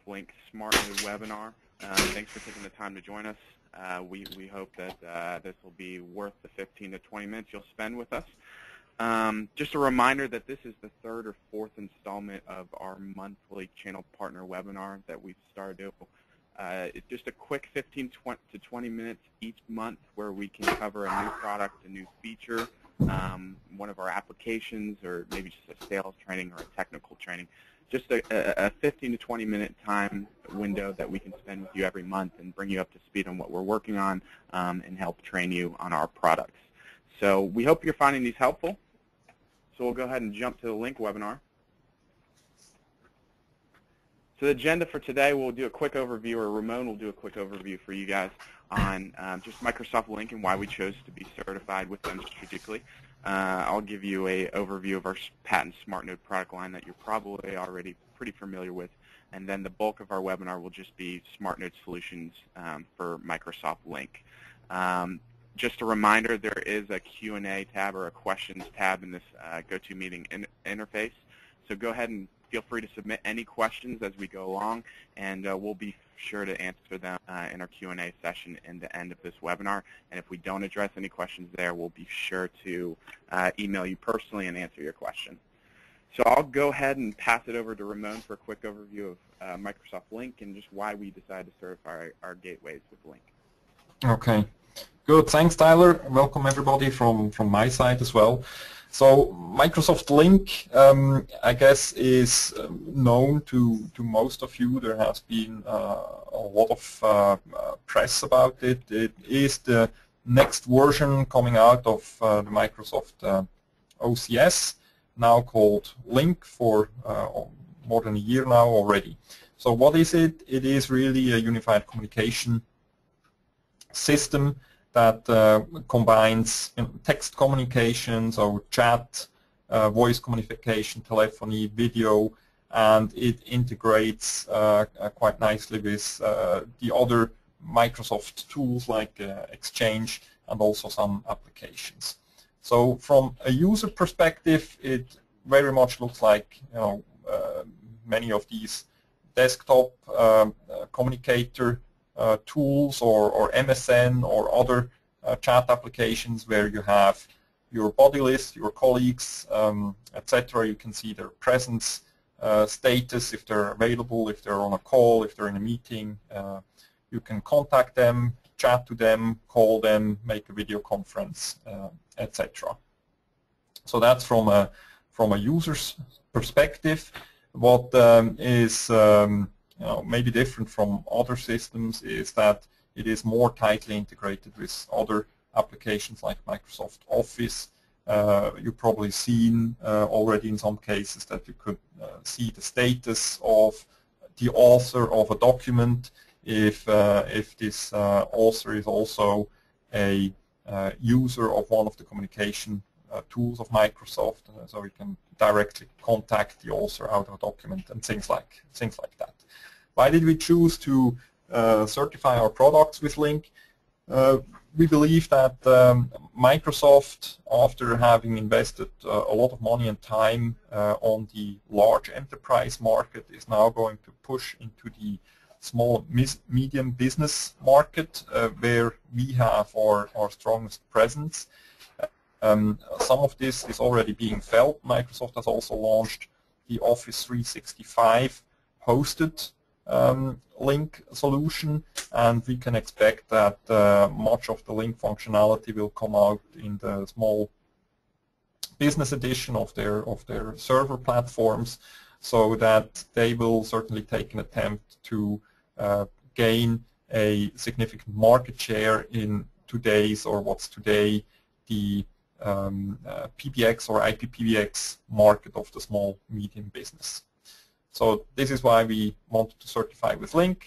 Lync Smart Node webinar. Thanks for taking the time to join us. We hope that this will be worth the 15 to 20 minutes you'll spend with us. Just a reminder that this is the third or fourth installment of our monthly channel partner webinar that we've started. It's just a quick 15 to 20 minutes each month where we can cover a new product, a new feature, one of our applications, or maybe just a sales training or a technical training. Just a 15 to 20 minute time window that we can spend with you every month and bring you up to speed on what we're working on and help train you on our products. So we hope you're finding these helpful. So we'll go ahead and jump to the Lync webinar. So the agenda for today, we'll do a quick overview, or Ramon will do a quick overview for you guys on just Microsoft Lync and why we chose to be certified with them strategically. I'll give you an overview of our patent Smart Node product line that you're probably already pretty familiar with, and then the bulk of our webinar will just be Smart Node solutions for Microsoft Lync. Just a reminder, there is a Q&A tab or a questions tab in this GoToMeeting interface, so go ahead and feel free to submit any questions as we go along, and we'll be sure to answer them in our Q&A session in the end of this webinar. And if we don't address any questions there, we'll be sure to email you personally and answer your question. So I'll go ahead and pass it over to Ramon for a quick overview of Microsoft Lync and just why we decided to certify our gateways with Lync. Okay, good. Thanks, Tyler. Welcome everybody from my side as well. So Microsoft Lync, I guess, is known to most of you. There has been a lot of press about it. It is the next version coming out of the Microsoft OCS, now called Lync, for more than a year now already. So what is it? It is really a unified communication system that combines text communications, or chat, voice communication, telephony, video, and it integrates quite nicely with the other Microsoft tools like Exchange and also some applications. So from a user perspective, it very much looks like many of these desktop communicator tools or MSN or other chat applications where you have your body list, your colleagues, etc. You can see their presence, status, if they're available, if they're on a call, if they're in a meeting. You can contact them, chat to them, call them, make a video conference, etc. So that's from a user's perspective. What is maybe different from other systems is that it is more tightly integrated with other applications like Microsoft Office. You've probably seen already in some cases that you could see the status of the author of a document if this author is also a user of one of the communication tools of Microsoft, so you can directly contact the author out of a document and things like that. Why did we choose to certify our products with Lync? We believe that Microsoft, after having invested a lot of money and time on the large enterprise market, is now going to push into the small medium business market where we have our strongest presence. Some of this is already being felt. Microsoft has also launched the Office 365 hosted Lync solution, and we can expect that much of the Lync functionality will come out in the small business edition of their server platforms, so that they will certainly take an attempt to gain a significant market share in today's, or what's today, the PBX or IPPBX market of the small medium business. So this is why we wanted to certify with Lync.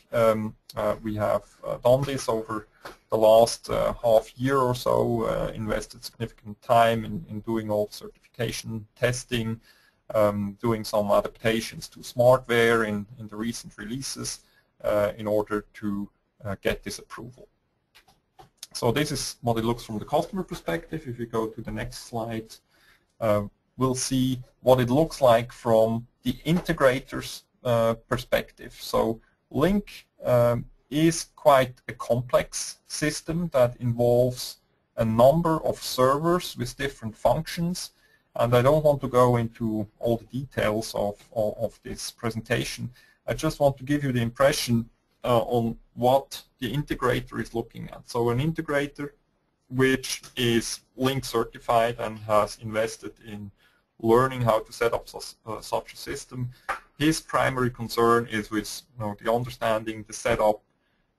We have done this over the last half year or so, invested significant time in doing all certification testing, doing some adaptations to smartware in the recent releases in order to get this approval. So this is what it looks from the customer perspective. If we go to the next slide, we'll see what it looks like from the integrator's perspective. So Lync is quite a complex system that involves a number of servers with different functions, and I don't want to go into all the details of this presentation. I just want to give you the impression on what the integrator is looking at. So an integrator which is Lync certified and has invested in learning how to set up such a system, his primary concern is with the understanding, the setup,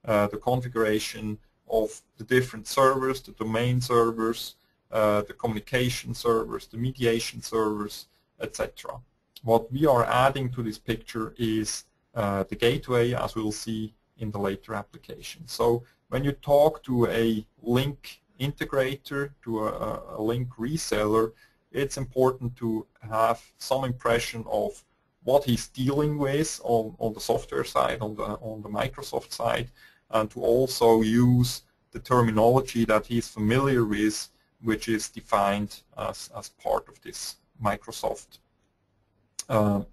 the configuration of the different servers, the domain servers, the communication servers, the mediation servers, etc. What we are adding to this picture is the gateway, as we'll see in the later application. So when you talk to a Lync integrator, to a Lync reseller, it's important to have some impression of what he's dealing with on the software side, on the Microsoft side, and to also use the terminology that he's familiar with, which is defined as part of this Microsoft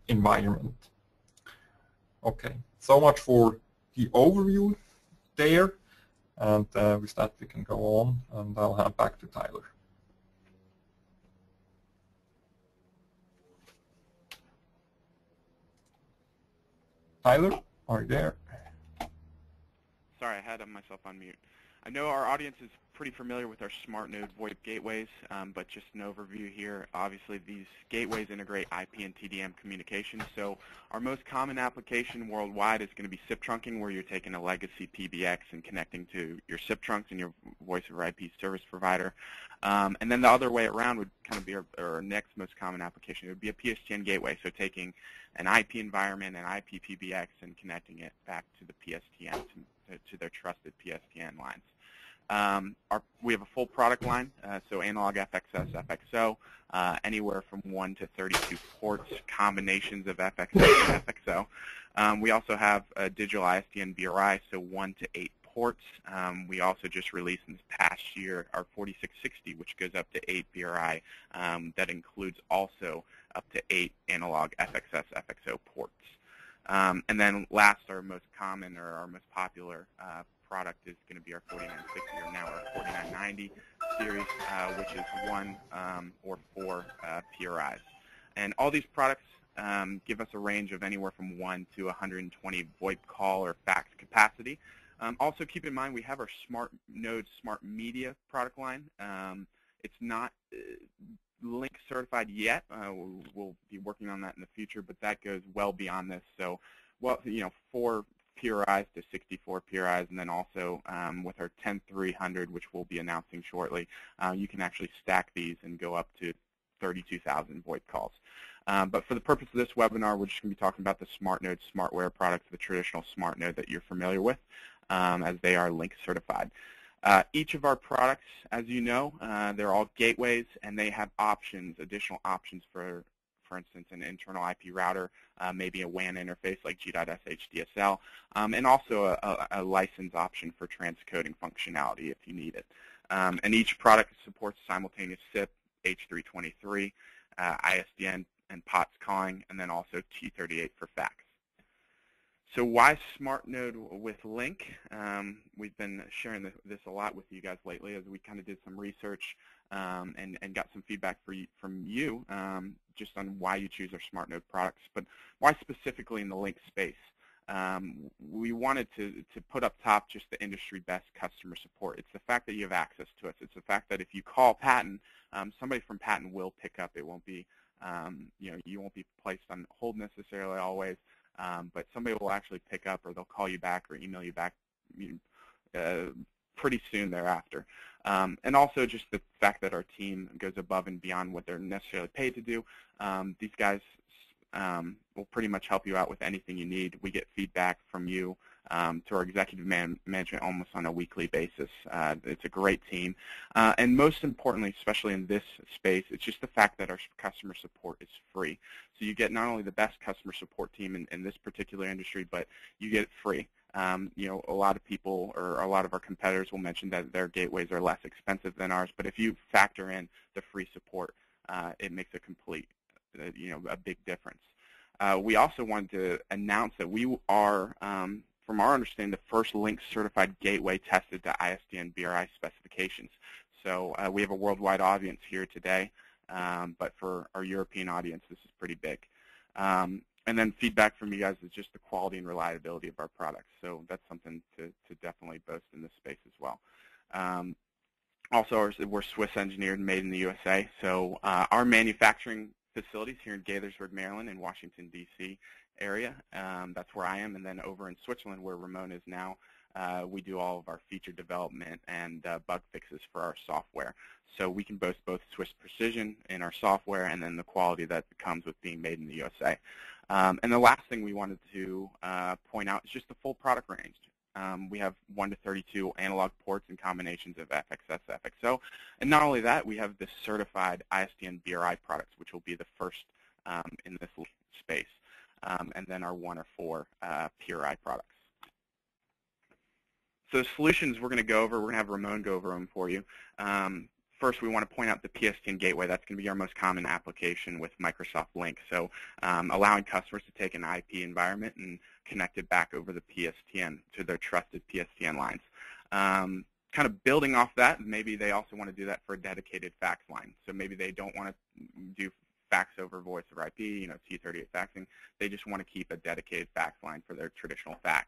environment. Okay, so much for the overview there, and with that we can go on, and I'll hand back to Tyler. Tyler, are you there? Sorry, I had myself on mute. I know our audience is pretty familiar with our smart node VoIP gateways, but just an overview here. Obviously, these gateways integrate IP and TDM communications. So our most common application worldwide is going to be SIP trunking, where you're taking a legacy PBX and connecting to your SIP trunks and your voice over IP service provider. And then the other way around would kind of be our next most common application. It would be a PSTN gateway, so taking an IP environment, an IP PBX, and connecting it back to the PSTN, to their trusted PSTN lines. We have a full product line, so analog FXS, FXO, anywhere from 1 to 32 ports, combinations of FXS and FXO. We also have a digital ISDN BRI, so 1 to 8 ports. We also just released in this past year our 4660, which goes up to 8 BRI. That includes also up to 8 analog FXS, FXO ports. And then last, our most common or our most popular product is going to be our 4960, or now our 4990 series, which is 1 or 4 PRIs. And all these products give us a range of anywhere from 1 to 120 VoIP call or fax capacity. Also keep in mind we have our Smart Node Smart Media product line. It's not Lync certified yet. We'll be working on that in the future, but that goes well beyond this. So, well, 4 PRIs to 64 PRIs, and then also with our 10300, which we'll be announcing shortly, you can actually stack these and go up to 32,000 VoIP calls. But for the purpose of this webinar, we're just going to be talking about the Smart Node Smartware products, the traditional Smart Node that you're familiar with, as they are Lync certified. Each of our products, as you know, they're all gateways, and they have options, additional options for instance, an internal IP router, maybe a WAN interface like G.sh DSL, and also a license option for transcoding functionality if you need it. And each product supports simultaneous SIP, H323, ISDN, and POTS calling, and then also T38 for fax. So why Smart Node with Lync? We've been sharing this a lot with you guys lately as we kind of did some research and got some feedback from you just on why you choose our Smart Node products, but why specifically in the Lync space. We wanted to put up top just the industry best customer support. It's the fact that you have access to us. It's the fact that if you call Patton, somebody from Patton will pick up. It won't be, you won't be placed on hold necessarily always. But somebody will actually pick up, or they'll call you back or email you back pretty soon thereafter. And also just the fact that our team goes above and beyond what they're necessarily paid to do. These guys will pretty much help you out with anything you need. We get feedback from you to our executive management almost on a weekly basis. It's a great team. And most importantly, especially in this space, it's just the fact that our customer support is free. So you get not only the best customer support team in this particular industry, but you get it free. A lot of people or a lot of our competitors will mention that their gateways are less expensive than ours, but if you factor in the free support, it makes a complete, a big difference. We also wanted to announce that we are, from our understanding, the first Lync certified gateway tested to ISDN BRI specifications. So we have a worldwide audience here today, but for our European audience, this is pretty big. And then feedback from you guys is just the quality and reliability of our products. So that's something to definitely boast in this space as well. Also, we're Swiss engineered and made in the USA. So our manufacturing facilities here in Gaithersburg, Maryland, and Washington, D.C. area, that's where I am. And then over in Switzerland, where Ramon is now, we do all of our feature development and bug fixes for our software. So we can boast both Swiss precision in our software and then the quality that comes with being made in the USA. And the last thing we wanted to point out is just the full product range. We have 1 to 32 analog ports and combinations of FXS, FXO. And not only that, we have the certified ISDN BRI products, which will be the first in this space. And then our 1 or 4 PRI products. So the solutions we're going to go over, we're going to have Ramon go over them for you. First, we want to point out the PSTN gateway. That's going to be our most common application with Microsoft Lync. So allowing customers to take an IP environment and connect it back over the PSTN to their trusted PSTN lines. Kind of building off that, maybe they also want to do that for a dedicated fax line. So maybe they don't want to do fax over voice over IP, T38 faxing. They just want to keep a dedicated fax line for their traditional fax.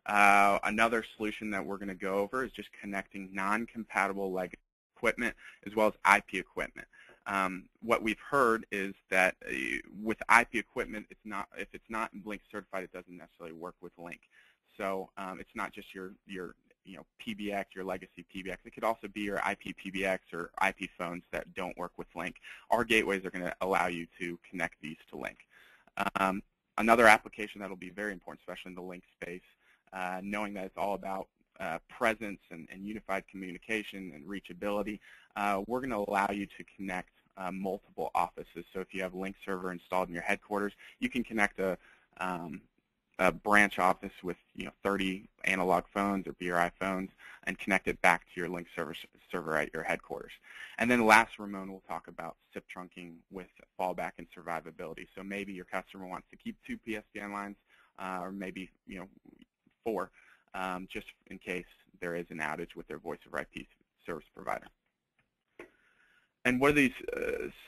Another solution that we're going to go over is just connecting non-compatible legacy equipment as well as IP equipment. What we've heard is that with IP equipment, if it's not Lync certified, it doesn't necessarily work with Lync. So it's not just your PBX, your legacy PBX. It could also be your IP PBX or IP phones that don't work with Lync. Our gateways are going to allow you to connect these to Lync. Another application that will be very important, especially in the Lync space, knowing that it's all about presence and unified communication and reachability, we're going to allow you to connect multiple offices. So if you have Lync server installed in your headquarters, you can connect a branch office with 30 analog phones or BRI phones and connect it back to your Lync server at your headquarters. And then last, Ramon will talk about SIP trunking with fallback and survivability. So maybe your customer wants to keep 2 PSTN lines or maybe 4, just in case there is an outage with their voice over IP service provider. And what are these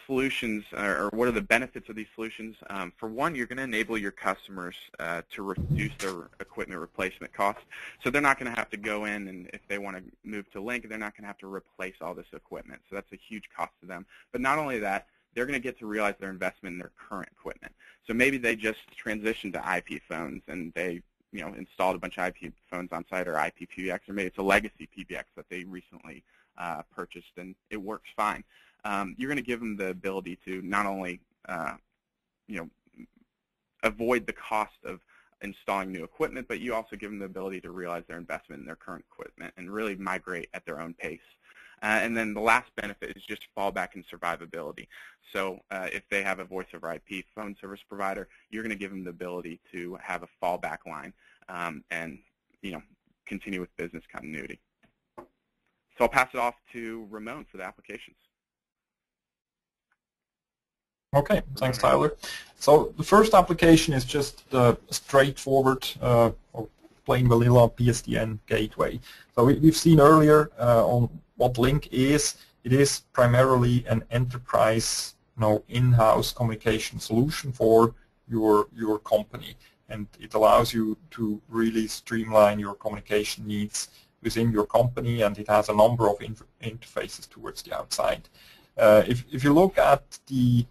solutions, or what are the benefits of these solutions? For one, you're going to enable your customers to reduce their equipment replacement costs. So they're not going to have to go in, and if they want to move to Lync, they're not going to have to replace all this equipment. So that's a huge cost to them. But not only that, they're going to get to realize their investment in their current equipment. So maybe they just transitioned to IP phones, and they installed a bunch of IP phones on site or IP PBX, or maybe it's a legacy PBX that they recently purchased, and it works fine. You're going to give them the ability to not only avoid the cost of installing new equipment, but you also give them the ability to realize their investment in their current equipment and really migrate at their own pace. And then the last benefit is just fallback and survivability. So if they have a voice over IP phone service provider, you're going to give them the ability to have a fallback line and continue with business continuity. So I'll pass it off to Ramon for the applications. Okay, thanks, Tyler. So the first application is just the straightforward or plain vanilla PSTN gateway. So we've seen earlier on what Lync is. It is primarily an enterprise, in-house communication solution for your company, and it allows you to really streamline your communication needs within your company, and it has a number of interfaces towards the outside. If you look at the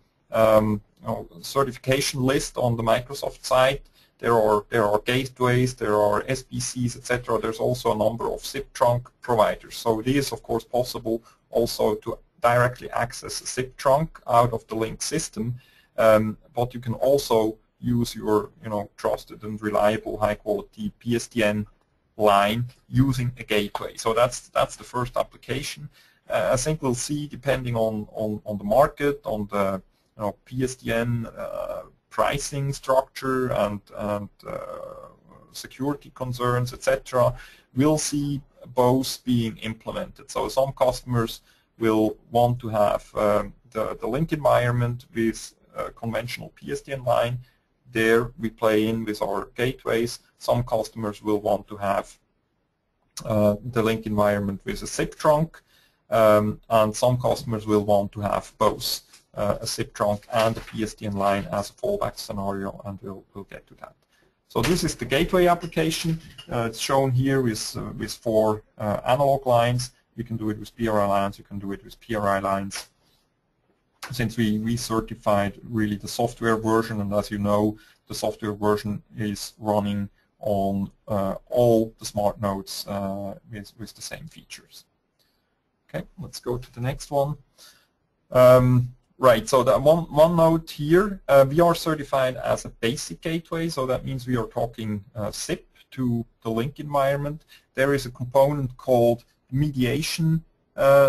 certification list on the Microsoft site, there are gateways, there are SBCs, etc. There's also a number of SIP trunk providers. So it is, of course, possible also to directly access a SIP trunk out of the Lync system, but you can also use your trusted and reliable, high-quality PSTN line using a gateway. So that's the first application. I think we'll see, depending on the market, on the PSTN pricing structure and security concerns, etc., we'll see both being implemented. So some customers will want to have the Lync environment with a conventional PSTN line, there we play in with our gateways. Some customers will want to have the Lync environment with a SIP trunk, and some customers will want to have both a SIP trunk and a PSTN line as a fallback scenario, and we'll get to that. So this is the gateway application. It's shown here with 4 analog lines. You can do it with BRI lines, you can do it with PRI lines. Since we certified really the software version, and as you know, the software version is running on all the smart nodes with the same features. Okay, let's go to the next one. Right, so that one note here, we are certified as a basic gateway, so that means we are talking SIP to the Lync environment. There is a component called mediation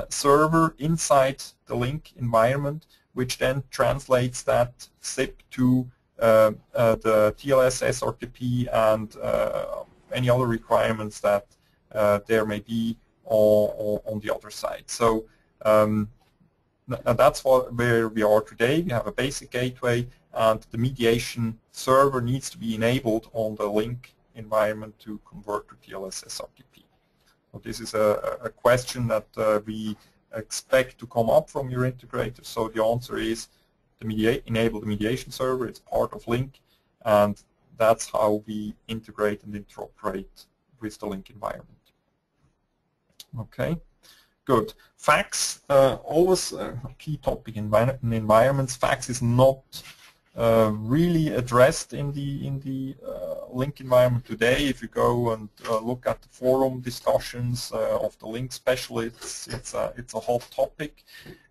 server inside the Lync environment, which then translates that SIP to the TLS, SRTP, and any other requirements that there may be on the other side. So that's where we are today. We have a basic gateway, and the mediation server needs to be enabled on the Lync environment to convert to TLS, SRTP. So this is a question that we expect to come up from your integrators. So the answer is enable the mediation server. It's part of Lync, and that's how we integrate and interoperate with the Lync environment. Okay, good. Fax, always a key topic in environments. Fax is not really addressed in the Lync environment today. If you go and look at the forum discussions of the Lync specialists, it's a hot topic.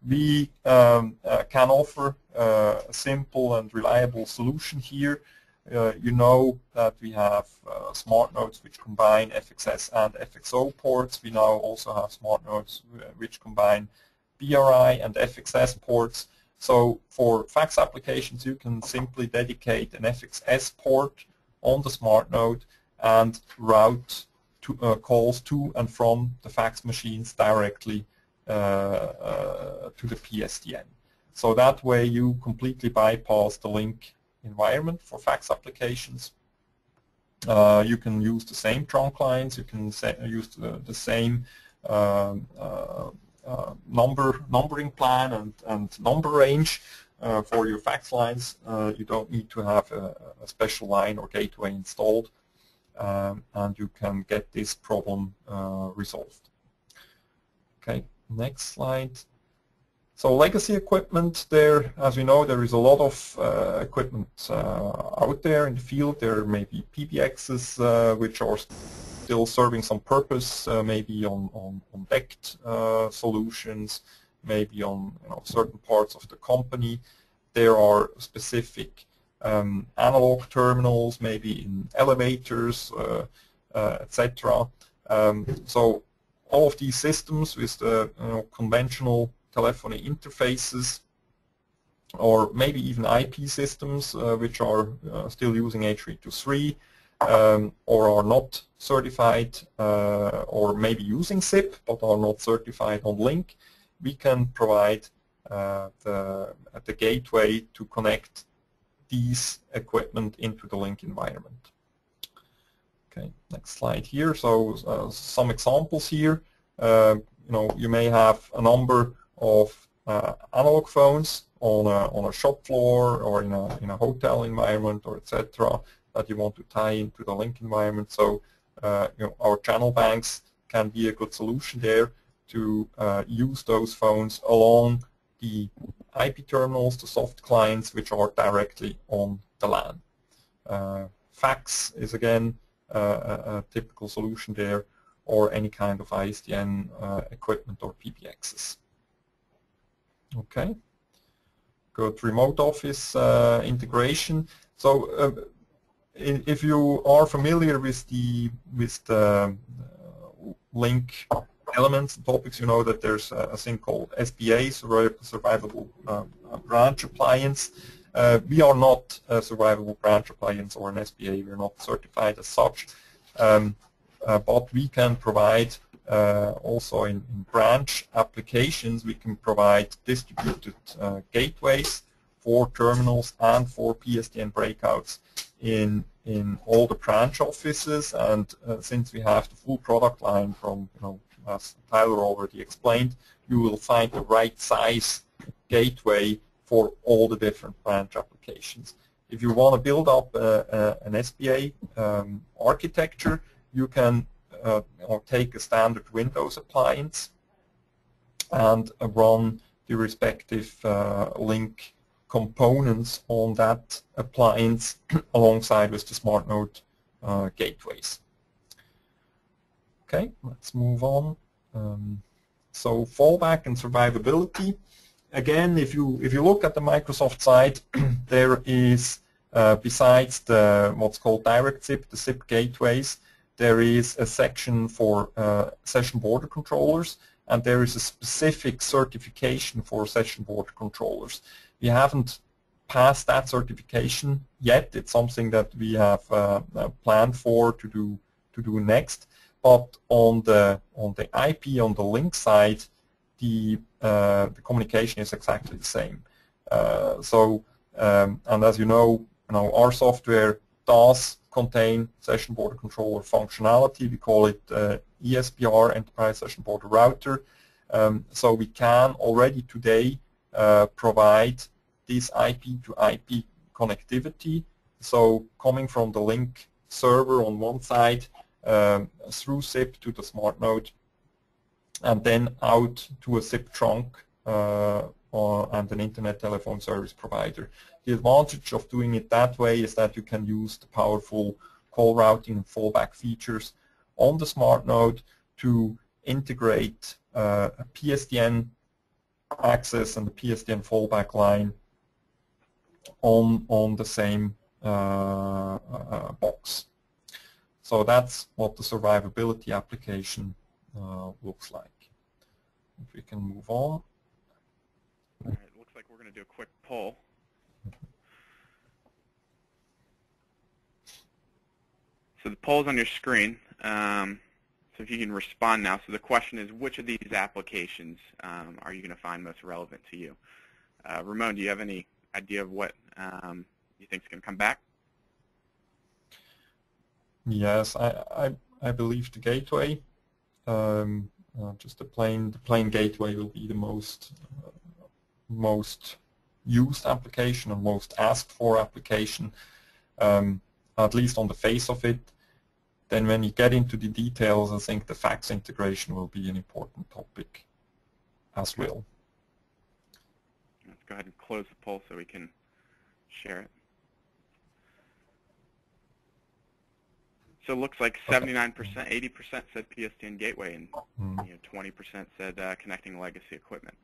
We can offer a simple and reliable solution here. You know that we have smart nodes which combine FXS and FXO ports. We now also have smart nodes which combine BRI and FXS ports. So for fax applications, you can simply dedicate an FXS port on the smart node and route calls to and from the fax machines directly to the PSTN. So that way you completely bypass the Lync environment for fax applications. You can use the same trunk lines, you can use the same numbering plan and number range for your fax lines. You don't need to have a special line or gateway installed, and you can get this problem resolved. Okay, next slide. So legacy equipment, there, as we know, there is a lot of equipment out there in the field. There may be PBXs which are still serving some purpose, maybe on decked solutions, maybe on certain parts of the company. There are specific analog terminals, maybe in elevators, etc. So all of these systems with the conventional telephony interfaces, or maybe even IP systems which are still using H.323 or are not certified, or maybe using SIP but are not certified on Lync, we can provide the gateway to connect these equipment into the Lync environment. Okay, next slide here. So some examples here. You may have a number of analog phones on a shop floor or in a hotel environment, or etc., that you want to tie into the Lync environment. So our channel banks can be a good solution there to use those phones along the IP terminals, the soft clients, which are directly on the LAN. Fax is again a typical solution there, or any kind of ISDN equipment or PBXs. Okay, good. Remote office integration. So if you are familiar with the Lync elements and topics, you know that there's a thing called SBA, Survivable Branch Appliance. We are not a Survivable Branch Appliance or an SBA. We're not certified as such, but we can provide also in branch applications, we can provide distributed gateways 4 terminals and 4 PSTN breakouts in all the branch offices. And since we have the full product line from, as Tyler already explained, you will find the right size gateway for all the different branch applications. If you want to build up an SBA architecture, you can take a standard Windows appliance and run the respective Lync components on that appliance alongside with the smart node gateways. Okay, let's move on. So fallback and survivability. Again, if you look at the Microsoft side, there is besides the what's called direct SIP, the SIP gateways, there is a section for session border controllers, and there is a specific certification for session border controllers. We haven't passed that certification yet. It's something that we have planned for to do next. But on the IP, on the Lync side, the communication is exactly the same. And as you know, our software does contain session border controller functionality. We call it ESBR, Enterprise Session Border Router. So we can already today provide this IP to IP connectivity. So coming from the Lync server on one side through SIP to the smart node, and then out to a SIP trunk and an internet telephone service provider. The advantage of doing it that way is that you can use the powerful call routing and fallback features on the smart node to integrate a PSTN access and the PSTN fallback line on the same box. So that's what the survivability application looks like. If we can move on. All right, looks like we're going to do a quick poll. So the poll's on your screen. So if you can respond now. So the question is, which of these applications are you going to find most relevant to you? Ramon, do you have any idea of what you think is going to come back? Yes, I believe the gateway. Just the plain gateway will be the most used application or most asked for application, at least on the face of it. Then when you get into the details, I think the fax integration will be an important topic as well. Let's go ahead and close the poll so we can share it. So it looks like 79%, 80% said PSTN gateway, and 20% said connecting legacy equipment.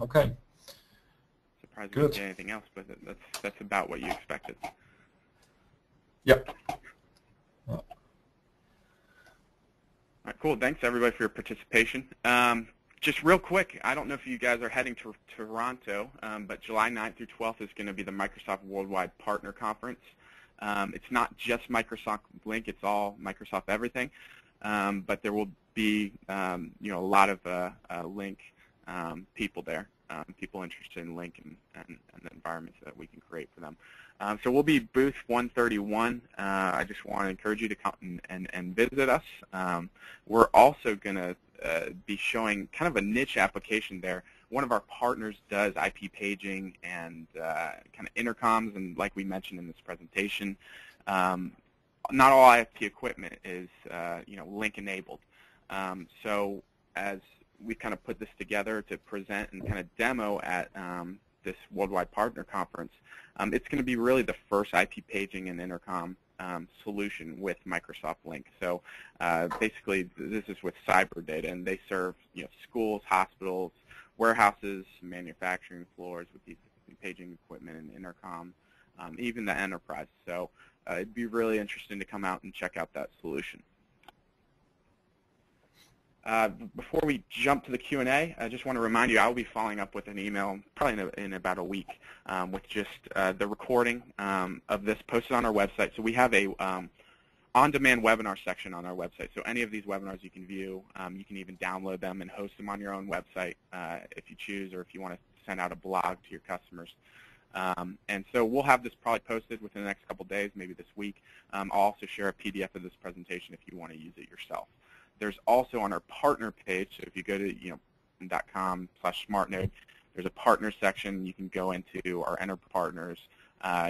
Okay. Surprised we didn't get anything else, but that's about what you expected. Yep. All right, cool. Thanks everybody for your participation. Just real quick, I don't know if you guys are heading to Toronto, but July 9th through 12th is going to be the Microsoft Worldwide Partner Conference. It's not just Microsoft Lync; it's all Microsoft everything. But there will be, a lot of Lync people there, people interested in Lync and the environments that we can create for them. So we'll be booth 131. I just want to encourage you to come and visit us. We're also going to be showing kind of a niche application there. One of our partners does IP paging and kind of intercoms, and like we mentioned in this presentation, not all IFT equipment is Lync enabled. So as we kind of put this together to present and kind of demo at this Worldwide Partner Conference, it's going to be really the first IP paging and intercom solution with Microsoft Lync. So basically, this is with cyber data, and they serve schools, hospitals, warehouses, manufacturing floors with these paging equipment and intercom, even the enterprise. So it'd be really interesting to come out and check out that solution. Before we jump to the Q&A, I just want to remind you I'll be following up with an email probably in about a week with just the recording of this posted on our website. So we have a on-demand webinar section on our website. So any of these webinars you can view. You can even download them and host them on your own website if you choose, or if you want to send out a blog to your customers. And so we'll have this probably posted within the next couple days, maybe this week. I'll also share a PDF of this presentation if you want to use it yourself. There's also on our partner page, so if you go to .com/smartnode, there's a partner section. You can go into our enter partners.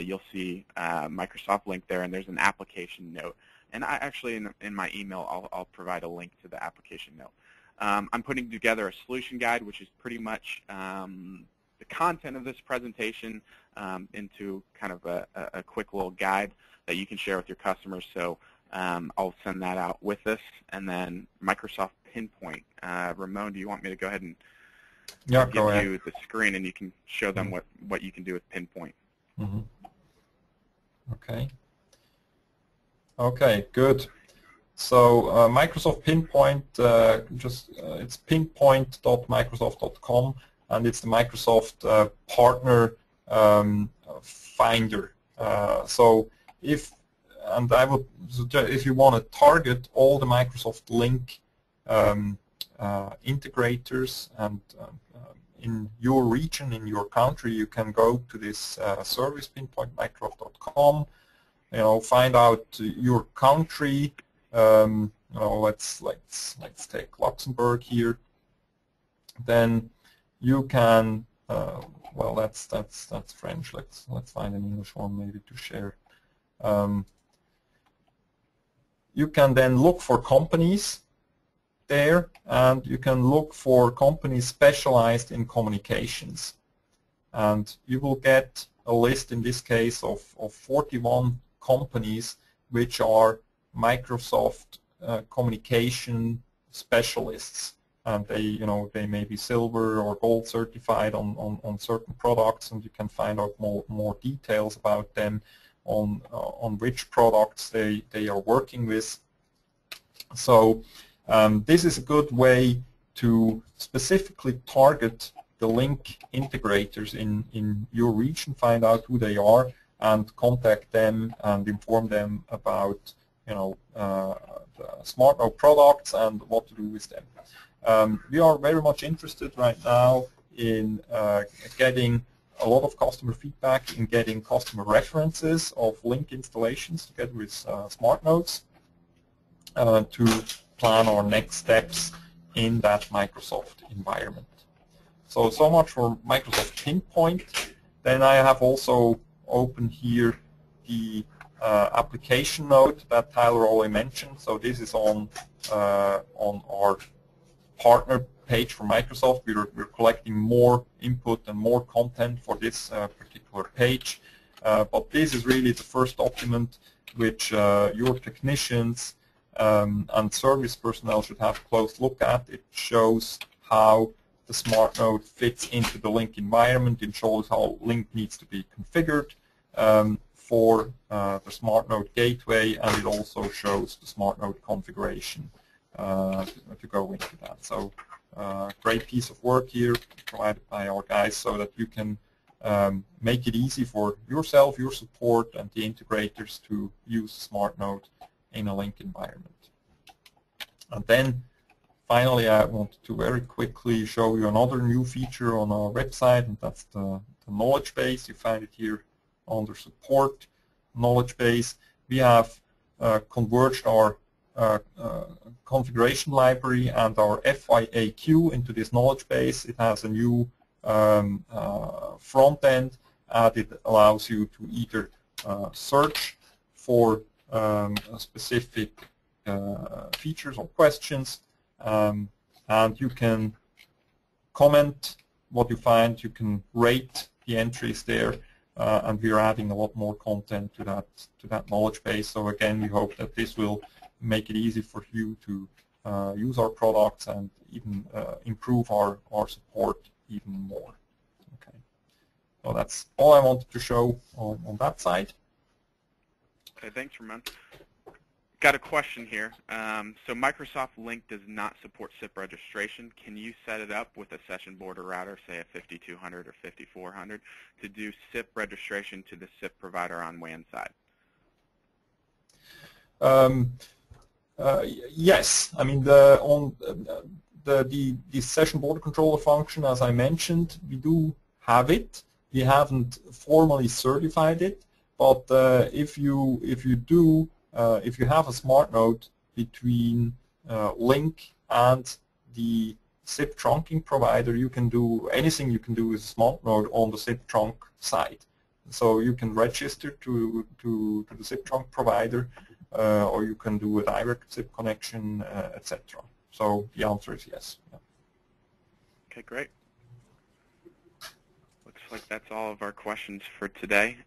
You'll see Microsoft Lync there, and there's an application note. And I actually, in my email, I'll provide a link to the application note. I'm putting together a solution guide, which is pretty much the content of this presentation into kind of a quick little guide that you can share with your customers. So I'll send that out with this. And then Microsoft Pinpoint. Ramon, do you want me to go ahead and give you the screen and you can show them what you can do with Pinpoint? Mm-hmm. Okay. Okay, good. So Microsoft Pinpoint, it's pinpoint.microsoft.com, and it's the Microsoft partner finder. So if you want to target all the Microsoft Lync integrators and in your region, in your country, you can go to this service pinpointmicrosoft.com. Find out your country. Let's take Luxembourg here. Then you can well, that's French. Let's find an English one maybe to share. You can then look for companies there, and you can look for companies specialized in communications, and you will get a list in this case of 41 companies which are Microsoft communication specialists, and they may be silver or gold certified on certain products, and you can find out more details about them on which products they are working with. So this is a good way to specifically target the Lync integrators in your region, find out who they are, and contact them and inform them about the SmartNode products and what to do with them. We are very much interested right now in getting a lot of customer feedback, in getting customer references of Lync installations together with SmartNodes to plan our next steps in that Microsoft environment. So much for Microsoft Pinpoint. Then I have also open here the application note that Tyler already mentioned. So this is on our partner page for Microsoft. We're collecting more input and more content for this particular page. But this is really the first document which your technicians and service personnel should have a close look at. It shows how the SmartNode fits into the Lync environment. It shows how Lync needs to be configured for the SmartNode gateway, and it also shows the SmartNode configuration to go into that. So great piece of work here provided by our guys so that you can make it easy for yourself, your support, and the integrators to use SmartNode in a Lync environment. And then finally, I want to very quickly show you another new feature on our website, and that's the knowledge base. You find it here under support, knowledge base. We have converged our configuration library and our FYAQ into this knowledge base. It has a new front end, and it allows you to either search for specific features or questions, and you can comment what you find, you can rate the entries there, and we're adding a lot more content to that knowledge base. So again, we hope that this will make it easy for you to use our products and even improve our support even more. Okay, so that's all I wanted to show on that side. Okay, thanks, Ramon. Got a question here. So Microsoft Lync does not support SIP registration. Can you set it up with a session border router, say a 5200 or 5400, to do SIP registration to the SIP provider on WAN side? Yes. I mean, the session border controller function, as I mentioned, we do have it. We haven't formally certified it, but if you have a smart node between Lync and the zip trunking provider, you can do anything you can do with a smart node on the zip trunk side. So you can register to the zip trunk provider, or you can do a direct zip connection, etc. So the answer is yes. Yeah. Okay, great. Looks like that's all of our questions for today.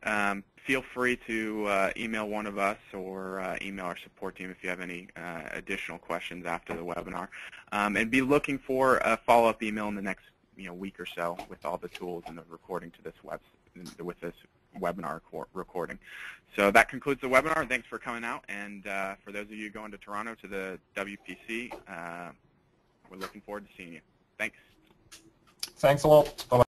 Feel free to email one of us or email our support team if you have any additional questions after the webinar. And be looking for a follow-up email in the next week or so with all the tools and the recording to this with this webinar recording. So that concludes the webinar. Thanks for coming out. And for those of you going to Toronto to the WPC, we're looking forward to seeing you. Thanks. Thanks a lot. Bye-bye.